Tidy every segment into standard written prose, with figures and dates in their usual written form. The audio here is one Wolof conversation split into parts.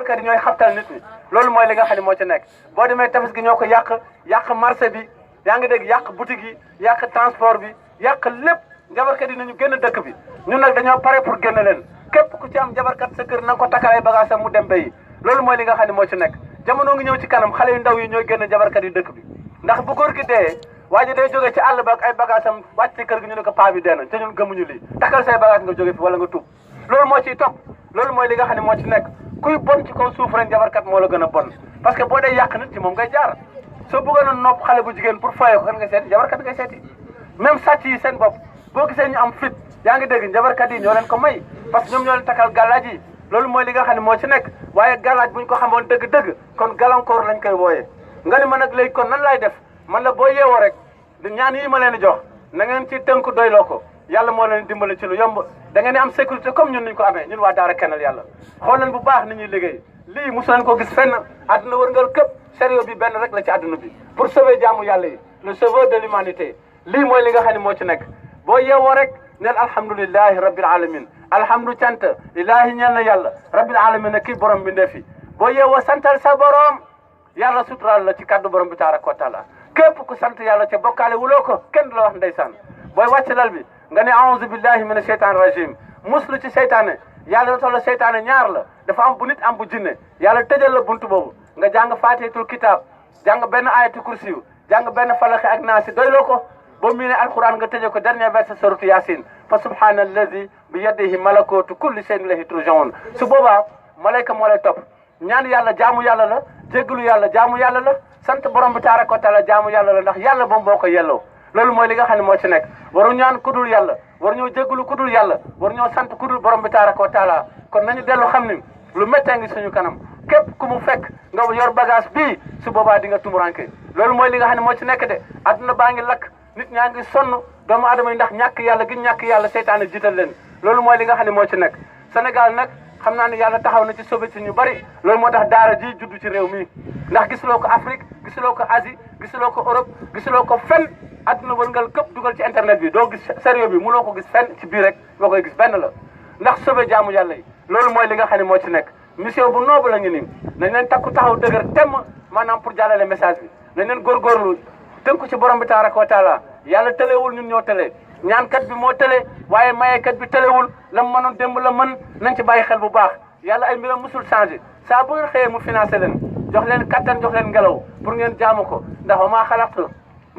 jabarkat yi ñooy xabtal nit ñi loolu mooy li nga xam ne moo ci nekk boo demee tefes gi ñoo ko yàq marché bi yaa ngi dégg yàq boutique yi yàq transport bi yàq lépp jabarkat yi nañu génn dëkk bi ñun nag dañoo pare pour génn leen képp ku ci am jabarkat sa kër na nga ko takkal ay bagage am mu dem béyi loolu mooy li nga xam ne moo ci nekk jamono ngi ñëw ci kanam xale yu ndaw yi ñooy génn jabarkat yi dëkk bi ndax bu góor gi dee waa ji day jógee ci àll ba ak ay bagage am wàcc ci kër gi ñu ne ko paa bi dee na te ñun gëmuñu lii takkal say bagage nga jóge fi wala nga tuub loolu moo ciy topp loolu mooy li nga xam ne moo ci nekk kuy bon ci kaw suuf ren jabarkat moo la gën a bon parce que boo dee yàq nit ci moom ngay jaar soo bëggoon a nopp xale bu jigéen pour fayee ko kan nga seeti jabarkat ngay seeti même sàcc yi seen bopp boo gisee ñu am fit yaa ngi dégg jabarkat yi ñoo leen ko may parce que ñoom ñoo leen takkal gàllaaj yi loolu mooy li nga xam ne moo ci nekk waaye gàllaaj buñ ko xamoon dëgg-dëgg kon gàllankoor lañ koy wooyee nga ni ma nag léegi kon nan laay def man la boo yeewoo rek ñaan yi ma leen di jox na ngeen ci tënku doyloo ko yàlla moo leen dimbali ci lu yomb da ngeen di am sécurité comme ñun niñ ko amee ñun waa Daara Kennel yàlla xool leen bu baax ni ñuy liggéey lii mosu leen ko gis fenn àdduna wërngal këpp sérieux bi benn rek la ci àdduna bi pour sauver jaamu yàlla yi le sauveur de l'humanité lii mooy li nga xam ne moo ci nekk boo yeewoo rek neel alhamdulilahi rabbil alamin alhamdu cant ilaahi ñeel na yàlla rabbil alamin na kii borom bi ndefi boo yeewoo santal sa borom yàlla suturaal la ci kàddu borom bi tabaraka wa taala képp ku sant yàlla ca bokkaale wuloo ko kenn du la wax ndeysaan booy wàcc lal bi nga ne aouzu billahi mina sheytaani rajim muslu ci seytaane yàlla da tolla seytaane ñaar la dafa am bu nit am bu jinne yàlla tëjal la buntu boobu nga jàng faatihatul kitab jàng benn ayatu kursiyu jàng benn falaxi ak naasi doyloo ko boo mii ne alquran nga tëjee ko dernier verset suratu yasin fa subhana allazi bi yadihi malakutu kulli shay'in ilayhi turja'un su boobaa malayka moo lay topp ñaan yàlla jaamu yàlla la jéggalu yàlla jaamu yàlla la sant borom bi tabaraka wa taala jaamu yàlla la ndax yàlla moom boo ko yelloo loolu mooy li nga xam ne moo ci nekk waru ñaan kudul yàlla waru ñoo jéggalu kudul yàlla waru ñoo sant kudul borom bi tabaraka wa taala kon nañu dellu xam ni lu méttee ngi suñu kanam képp ku mu fekk nga yor bagage bii su boobaa di nga tumuranke loolu mooy li nga xam ne moo ci nekk de adduna baa ngi lakk nit ñaa ngi sonn doomu aadama yi ndax ñàkk yàlla gi ñàkk yàlla seytaane jiital leen loolu mooy li nga xam ne moo ci nekk Sénégal nag xam naa ne yàlla taxaw na ci sauvé ci ñu bari loolu moo tax daara ji juddu ci réew mi ndax gisuloo ko Afrique gisuloo ko Asie gisuloo ko Europe gisuloo ko fenn adduna wërngal këpp dugal ci internet bi doo gis sérieux bi mënoo ko gis fenn ci biir rek nga koy gis benn la ndax sauvé jaamu yàlla yi loolu mooy li nga xam ne moo ci nekk mission bu noobu la ñu nii nañ leen takku taxaw dëgër temm maanaam pour jàllale message bi nañ leen góorgóorlu tënku ci borom bi tabaraka wa taala yàlla tëlewul ñun ñoo tëlee ñaankat bi moo tële waaye mayekat bi tëlewul la mu mënoon démb la mën nañ ci bàyyi xel bu baax yàlla ay mbiram musul changé saa bu ngeen xëyee mu financé leen jox leen kattan jox leen ngelaw pour ngeen jaamu ko ndax wa maa xalaqtu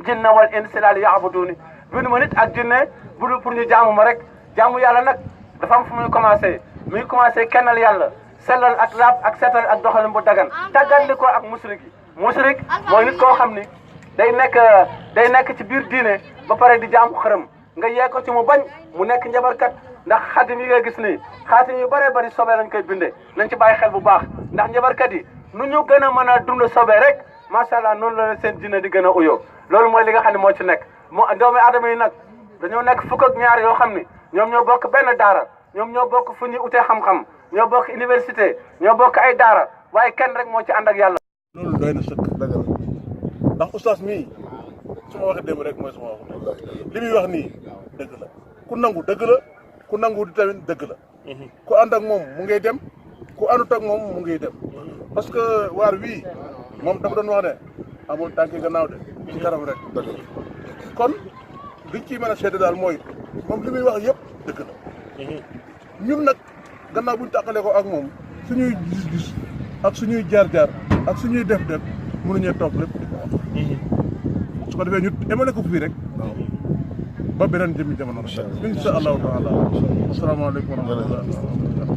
jinna wal insa illa liya'buduni bindu ma nit ak jinne budul pour ñu jaamu ma rek jaamu yàlla nag dafa am fu muy commencé muy commencé kennal yàlla sellal ak laab ak setal ak doxalin bu dagan tàggatli ko ak musrik yi musrik mooy nit koo xam ni day nekk ci biir diine ba pare di jaamu xërëm nga yee ko ci mu bañ mu nekk njabarkat ndax xaatim yi nga gis nii xaatim yu bëree bëri sobee lañ koy bindee nañ ci bàyyi xel bu baax ndax njabarkat yi nu ñu gën a mën a dund sobee rek macha allah noonu la seen diine di gën a uyoo loolu mooy li nga xam ne moo ci nekk doomu aadama yi nag dañoo nekk fukk ak ñaar yoo xam ni ñoom ñoo bokk benn daara ñoom ñoo bokk fu ñuy utee xam-xam ñoo bokk université ñoo bokk ay daara waaye kenn rek moo ci ànd ak yàlla. loolu doy na sëkk dëgg la ndax oustaz mii su ma waxee démb rek mooy sama wax li muy wax nii dëgg la ku nangu dëgg la ku nangu di tamit dëgg la ku ànd ak moom mu ngay dem ku àndut ak moom mu ngay dem parce que waar wii moom dafa doon wax ne amul tànki gannaaw de ci kanam rek dëgg la kon liñ ciy mën a seede daal mooy moom li muy wax yëpp dëgg la ñun nag gannaaw buñ tàqalee ko ak moom suñuy gis-gis ak suñuy jaar-jaar ak suñuy def-def mënuñee toog lépp di ko wax su ko defee ñu emale ko fii rek ba beneen jëmmi jamono insha allahu taala asalaamaaleykum wa rahmatullah